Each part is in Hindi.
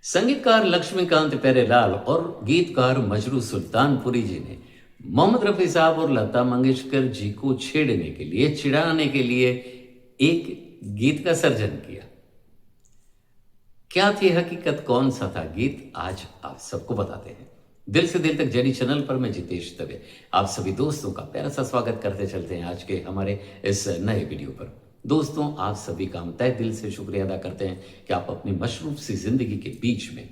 संगीतकार लक्ष्मीकांत प्यारेलाल और गीतकार मजरू सुल्तानपुरी जी ने मोहम्मद रफ़ी साहब और लता मंगेशकर जी को छेड़ने के लिए, चिढ़ाने के लिए एक गीत का सर्जन किया। क्या थी हकीकत, कौन सा था गीत, आज आप सबको बताते हैं। दिल से दिल तक जेडी चैनल पर मैं जितेश दवे आप सभी दोस्तों का प्यारा सा स्वागत करते चलते हैं आज के हमारे इस नए वीडियो पर। दोस्तों, आप सभी का हम तहे दिल से शुक्रिया अदा करते हैं कि आप अपनी मशरूफ सी जिंदगी के बीच में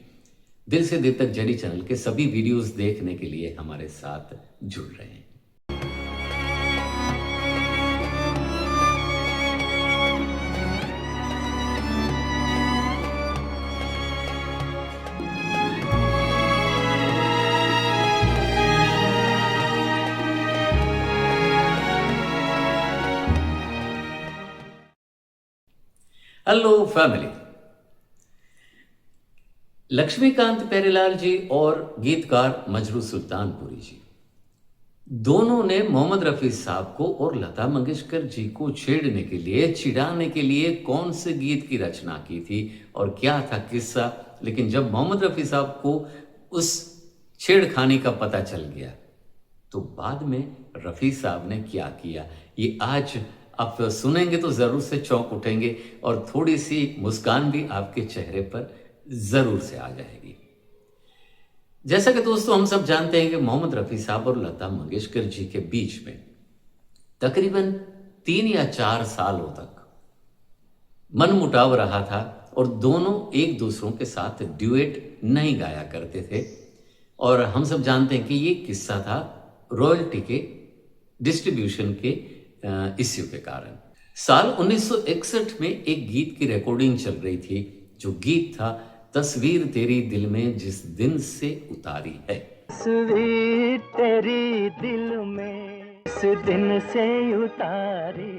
दिल से दिल तक जेडी चैनल के सभी वीडियोस देखने के लिए हमारे साथ जुड़ रहे हैं। Hello family. लक्ष्मीकांत प्यारेलाल जी और गीतकार मजरू सुल्तानपुरी जी दोनों ने मोहम्मद रफ़ी साहब को और लता मंगेशकर जी को छेड़ने के लिए, चिढ़ाने के लिए कौन से गीत की रचना की थी और क्या था किस्सा। लेकिन जब मोहम्मद रफ़ी साहब को उस छेड़खानी का पता चल गया तो बाद में रफ़ी साहब ने क्या किया, ये आज आप सुनेंगे तो ज़रूर से चौंक उठेंगे और थोड़ी सी मुस्कान भी आपके चेहरे पर ज़रूर से आ जाएगी। जैसा कि दोस्तों हम सब जानते हैं कि मोहम्मद रफ़ी साहब और लता मंगेशकर जी के बीच में तकरीबन 3 या 4 सालों तक मनमुटाव रहा था और दोनों एक दूसरों के साथ ड्यूएट नहीं गाया करते थे। और हम सब जानते हैं कि ये किस्सा था रॉयल्टी के डिस्ट्रीब्यूशन के इश्यू के कारण। साल 1961 में एक गीत की रिकॉर्डिंग चल रही थी, जो गीत था तस्वीर तेरी दिल में जिस दिन से उतारी है। तस्वीर तेरी दिल में जिस दिन से उतारी।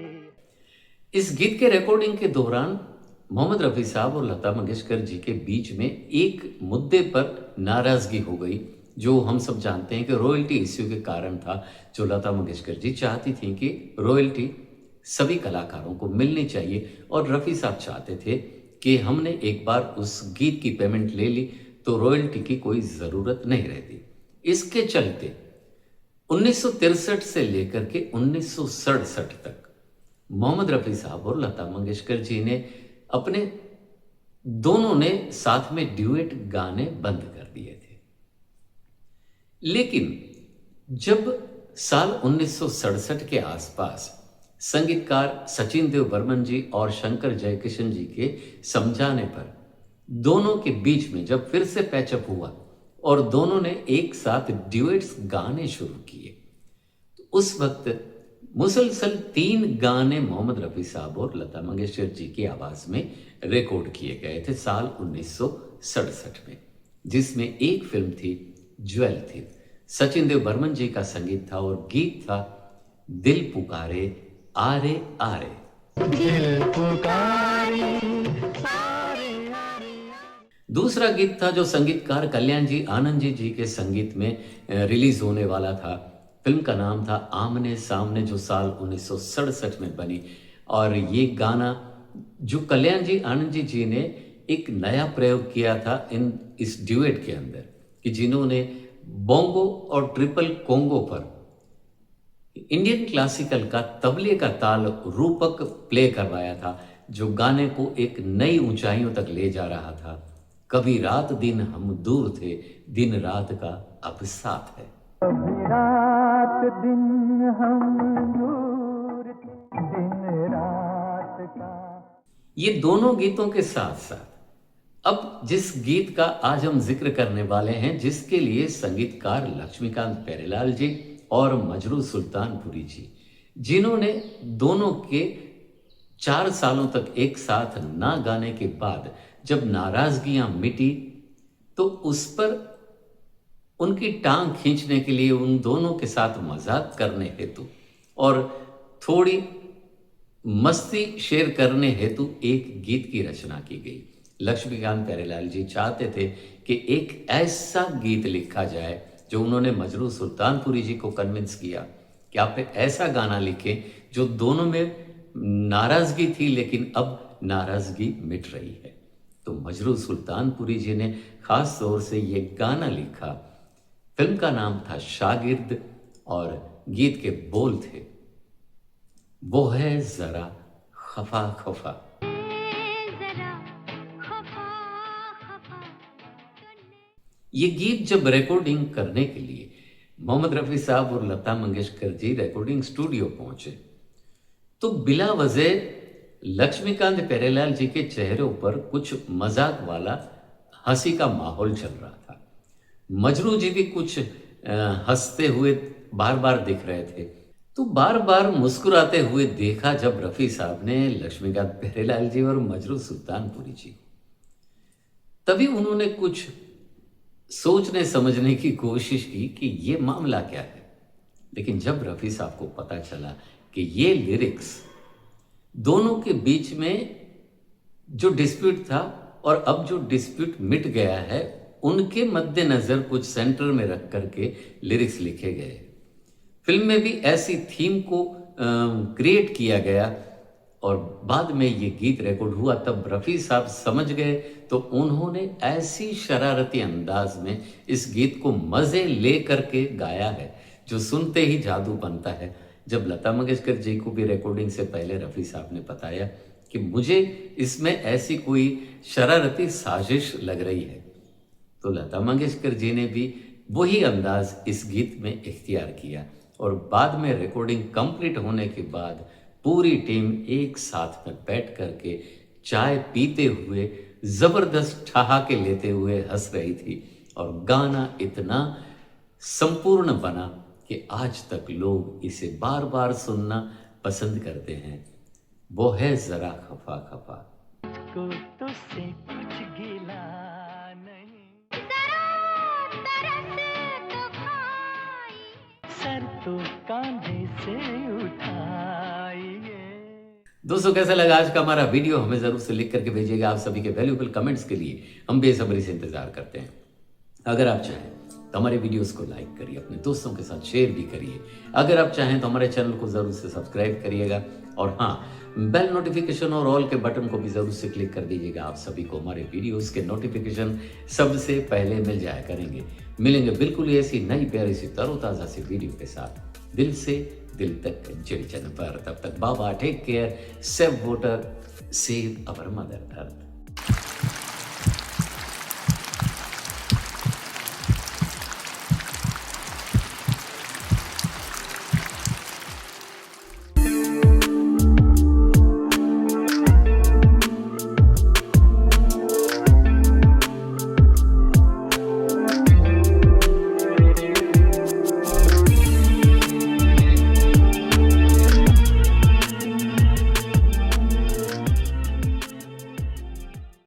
इस गीत के रिकॉर्डिंग के दौरान मोहम्मद रफ़ी साहब और लता मंगेशकर जी के बीच में एक मुद्दे पर नाराजगी हो गई, जो हम सब जानते हैं कि रॉयल्टी इश्यू के कारण था। जो लता मंगेशकर जी चाहती थी कि रॉयल्टी सभी कलाकारों को मिलनी चाहिए और रफ़ी साहब चाहते थे कि हमने एक बार उस गीत की पेमेंट ले ली तो रॉयल्टी की कोई ज़रूरत नहीं रहती। इसके चलते 1963 से लेकर के 1967 तक मोहम्मद रफ़ी साहब और लता मंगेशकर जी ने दोनों ने साथ में ड्यूएट गाने बंद कर दिए थे। लेकिन जब साल 1967 के आसपास संगीतकार सचिन देव बर्मन जी और शंकर जयकिशन जी के समझाने पर दोनों के बीच में जब फिर से पैचअप हुआ और दोनों ने एक साथ ड्यूएट्स गाने शुरू किए, तो उस वक्त मुसलसल 3 गाने मोहम्मद रफ़ी साहब और लता मंगेशकर जी की आवाज में रिकॉर्ड किए गए थे साल 1967 में, जिसमें एक फिल्म थी ज्वेल थी। सचिन देव बर्मन जी का संगीत था और गीत था दिल पुकारे आरे आरे। दिल पुकारे आरे आरे। दूसरा गीत था जो संगीतकार कल्याण जी आनंद जी के संगीत में रिलीज होने वाला था। फिल्म का नाम था आमने सामने, जो साल 1967 में बनी। और ये गाना जो कल्याण जी आनंद जी ने एक नया प्रयोग किया था इस ड्यूएट के अंदर, कि जिन्होंने बोंगो और ट्रिपल कोंगो पर इंडियन क्लासिकल का तबले का ताल रूपक प्ले करवाया था, जो गाने को एक नई ऊंचाइयों तक ले जा रहा था। कभी रात दिन हम दूर थे, दिन रात का अब साथ है। कभी रात दिन हम दूर थे, दिन रात का। ये दोनों गीतों के साथ साथ अब जिस गीत का आज हम जिक्र करने वाले हैं, जिसके लिए संगीतकार लक्ष्मीकांत प्यारेलाल जी और मजरू सुल्तानपुरी जी, जिन्होंने दोनों के 4 सालों तक एक साथ ना गाने के बाद जब नाराजगियां मिटी, तो उस पर उनकी टांग खींचने के लिए, उन दोनों के साथ मजाक करने हेतु और थोड़ी मस्ती शेयर करने हेतु एक गीत की रचना की गई। लक्ष्मीकांत प्यारेलाल जी चाहते थे कि एक ऐसा गीत लिखा जाए, जो उन्होंने मजरू सुल्तानपुरी जी को कन्विंस किया कि आप एक ऐसा गाना लिखें जो दोनों में नाराजगी थी लेकिन अब नाराजगी मिट रही है। तो मजरू सुल्तानपुरी जी ने खास तौर से ये गाना लिखा। फिल्म का नाम था शागिर्द और गीत के बोल थे, वो है जरा खफा खफा। ये गीत जब रिकॉर्डिंग करने के लिए मोहम्मद रफ़ी साहब और लता मंगेशकर जी रिकॉर्डिंग स्टूडियो पहुंचे तो बिला वजह लक्ष्मीकांत प्यारेलाल जी के चेहरे पर कुछ मजाक वाला हंसी का माहौल चल रहा था। मजरू जी भी कुछ हंसते हुए बार बार दिख रहे थे। तो बार बार मुस्कुराते हुए देखा जब रफ़ी साहब ने लक्ष्मीकांत प्यारेलाल जी और मजरू सुल्तानपुरी जी को, तभी उन्होंने कुछ सोचने समझने की कोशिश की कि ये मामला क्या है। लेकिन जब रफ़ी साहब को पता चला कि ये लिरिक्स दोनों के बीच में जो डिस्प्यूट था और अब जो डिस्प्यूट मिट गया है, उनके मद्देनजर कुछ सेंटर में रख करके लिरिक्स लिखे गए। फिल्म में भी ऐसी थीम को क्रिएट किया गया और बाद में ये गीत रिकॉर्ड हुआ। तब रफ़ी साहब समझ गए तो उन्होंने ऐसी शरारती अंदाज में इस गीत को मज़े ले करके गाया है जो सुनते ही जादू बनता है। जब लता मंगेशकर जी को भी रिकॉर्डिंग से पहले रफ़ी साहब ने बताया कि मुझे इसमें ऐसी कोई शरारती साजिश लग रही है, तो लता मंगेशकर जी ने भी वही अंदाज इस गीत में इख्तियार किया और बाद में रिकॉर्डिंग कंप्लीट होने के बाद पूरी टीम एक साथ में बैठ करके चाय पीते हुए जबरदस्त ठहाके लेते हुए हंस रही थी और गाना इतना संपूर्ण बना कि आज तक लोग इसे बार बार सुनना पसंद करते हैं। वो है जरा खफा खफा। को तुझसे कुछ गिला नहीं, सर तो कांधे से उठाइए। दोस्तों, कैसा लगा आज का हमारा वीडियो? हमें जरूर से लिख करके भेजिएगा। आप सभी के वैल्यूएबल कमेंट्स के लिए हम बेसब्री से इंतजार करते हैं। अगर आप चाहें तो हमारे वीडियोस को लाइक करिए, अपने दोस्तों के साथ शेयर भी करिए। अगर आप चाहें तो हमारे चैनल को जरूर से सब्सक्राइब करिएगा और हाँ, बेल नोटिफिकेशन और ऑल के बटन को भी जरूर से क्लिक कर दीजिएगा। आप सभी को हमारे वीडियोस के नोटिफिकेशन सबसे पहले मिल जाया करेंगे। मिलेंगे बिल्कुल ही ऐसी नई प्यारी सी तरोताजा सी वीडियो के साथ, दिल से दिल तक जुड़ी चैनल पर। तब तक बाबा, take care, save water, save our mother earth.